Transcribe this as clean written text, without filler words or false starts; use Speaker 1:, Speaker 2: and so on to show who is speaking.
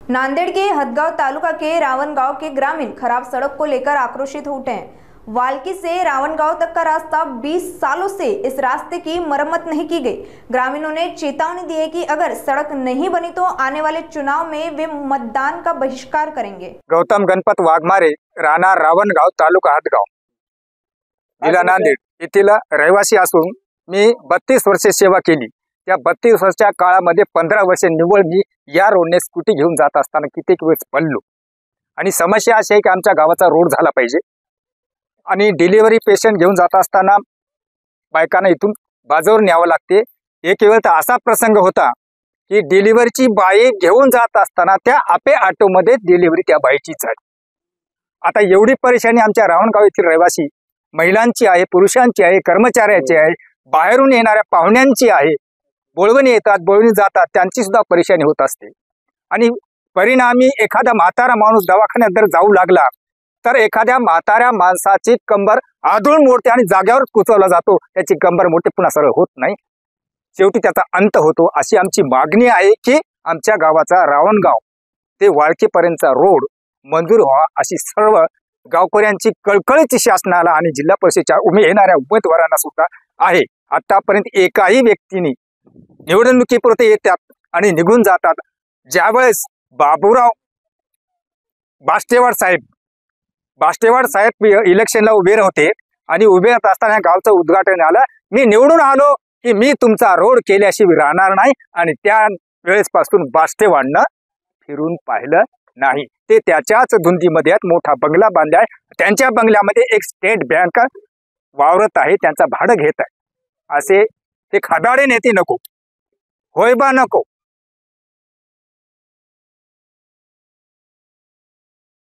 Speaker 1: नांदेड़ के हदगांव तालुका के रावणगांव के ग्रामीण खराब सड़क को लेकर आक्रोशित हो उठे हैं। वाल्की से रावणगांव तक का रास्ता 20 सालों से इस रास्ते की मरम्मत नहीं की गई। ग्रामीणों ने चेतावनी दी है कि अगर सड़क नहीं बनी तो आने वाले चुनाव में वे मतदान का बहिष्कार करेंगे।
Speaker 2: गौतम गणपत वाघमारे, राहणार रावणगाव, तालुका हदगाव, जिल्हा नांदेड येथील रहिवासी असून मी 32 वर्षे सेवा केली। त्या 32 वर्षाच्या काळामध्ये 15 वर्षे निव्वळ मी या रोडने स्कूटी घेऊन जात असताना कित्येक वेळेस पडलो। आणि समस्या अशी आहे की आमच्या गावाचा रोड झाला पाहिजे। आणि डिलिव्हरी पेशंट घेऊन जात असताना बायकांना इथून बाजूवर न्यावं लागते। एक वेळ तर असा प्रसंग होता की डिलिव्हरीची बाई घेऊन जात असताना त्या आपे ऑटोमध्ये डिलिव्हरी त्या बाईचीच आहे। आता एवढी परेशानी आमच्या रावणगाव येथील रहिवासी महिलांची आहे, पुरुषांची आहे, कर्मचाऱ्यांची आहे, बाहेरून येणाऱ्या पाहुण्यांची आहे। बोळवणी येतात, बोळवणी जातात, त्यांची सुद्धा परेशानी होत असते। आणि परिणामी एखादा म्हातारा माणूस दवाखान्यात जर जाऊ लागला तर एखाद्या म्हाताऱ्या माणसाची कंबर आदळून मोडते आणि जाग्यावर कुचवला जातो, त्याची कंबर मोठे पुन्हा सरळ होत नाही, शेवटी त्याचा अंत होतो। अशी आमची मागणी आहे की आमच्या गावाचा रावणगाव ते वाळकीपर्यंतचा रोड मंजूर व्हावा, अशी सर्व गावकऱ्यांची कळकळीची शासनाला आणि जिल्हा परिषदेच्या येणाऱ्या उमेदवारांना सुद्धा आहे। आतापर्यंत एकाही व्यक्तीने निवडणुकीपुरते येतात आणि निघून जातात। ज्यावेळेस बाबूराव बाष्टेवाड साहेब इलेक्शनला उभे होते आणि उभे राहत असताना गावचं उद्घाटन झालं। मी निवडून आलो की मी तुमचा रोड केल्याशिवाय राहणार नाही, आणि त्या वेळेसपासून बाष्टेवाडनं फिरून पाहिलं नाही। ते त्याच्याच धुंदीमध्ये मोठा बंगला बांधलाय, त्यांच्या बंगल्यामध्ये एक स्टेट बँक वावरत आहे, त्यांचा भाडं घेत आहे। असे ते खदाडे नेते नको, होय बा नको,